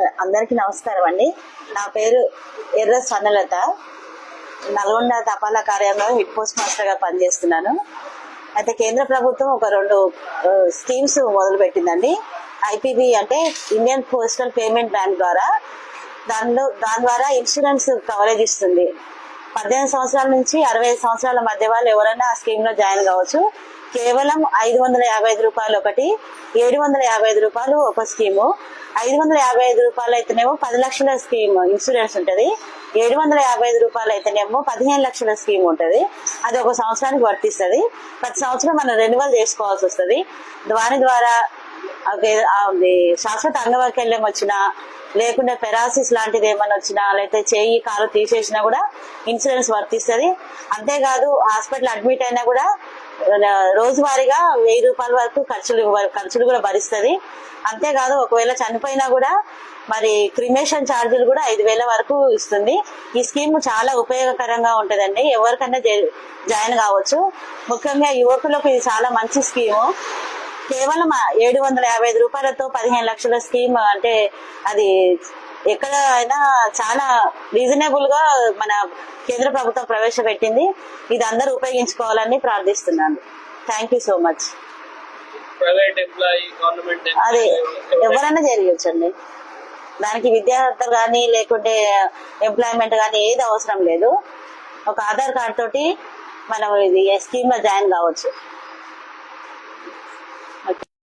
అందరికీ నమస్కారం అండి. నా పేరు ఎర్ర స్వర్ణలత. నల్గొండ తపాలా కార్యాలయంలో హెడ్ పోస్ట్ మాస్టర్ గా పనిచేస్తున్నాను. అయితే కేంద్ర ప్రభుత్వం ఒక 2 స్కీమ్స్ మొదలు పెట్టిందండి. ఐపీబీ అంటే ఇండియన్ పోస్టల్ పేమెంట్ బ్యాంక్ ద్వారా. దాని ద్వారా ఇన్సూరెన్స్ కవరేజ్ ఇస్తుంది. 18 సంవత్సరాల నుంచి 65 సంవత్సరాల మధ్య వాళ్ళు ఎవరైనా ఆ స్కీమ్ లో జాయిన్ కావచ్చు. కేవలం 555 రూపాయలు ఒకటి, 755 రూపాయలు ఒక స్కీము. 555 రూపాయలు అయితేనేమో 10 లక్షల స్కీమ్ ఇన్సూరెన్స్ ఉంటది. 755 రూపాయలు అయితేనేమో 15 లక్షల స్కీమ్ ఉంటది. అది ఒక సంవత్సరానికి వర్తిస్తుంది. ప్రతి సంవత్సరం మనం రెన్యువల్ చేసుకోవాల్సి వస్తుంది. దాని ద్వారా శాశ్వత అంగవైకల్యం వచ్చినా, లేకుంటే పెరాసిస్ లాంటిది ఏమైనా వచ్చినా, లేకపోతే చేయి కాలు తీసేసినా కూడా ఇన్సూరెన్స్ వర్తిస్తుంది. అంతేకాదు హాస్పిటల్ అడ్మిట్ అయినా కూడా రోజువారీగా 1000 రూపాయల వరకు ఖర్చులు కూడా భరిస్తుంది. అంతేకాదు ఒకవేళ చనిపోయినా కూడా మరి క్రిమేషన్ ఛార్జీలు కూడా 5000 వరకు ఇస్తుంది. ఈ స్కీమ్ చాలా ఉపయోగకరంగా ఉంటదండి. ఎవరికైనా జాయిన్ కావచ్చు. ముఖ్యంగా యువకులకు ఇది చాలా మంచి స్కీము. కేవలం 755 రూపాయలతో 15 లక్షల స్కీమ్ అంటే అది ఎక్కడ అయినా చాలా రీజనబుల్ గా మన కేంద్ర ప్రభుత్వం ప్రవేశపెట్టింది. ఇది అందరూ ఉపయోగించుకోవాలని ప్రార్థిస్తున్నాను. Thank you so much. అది ఎవరైనా చేయొచ్చండి. దానికి విద్యార్థులు కానీ లేకుంటే ఎంప్లాయ్మెంట్ కానీ ఏది అవసరం లేదు. ఒక ఆధార్ కార్డ్ తోటి మనం ఇది స్కీమ్ లో జాయిన్ కావచ్చు.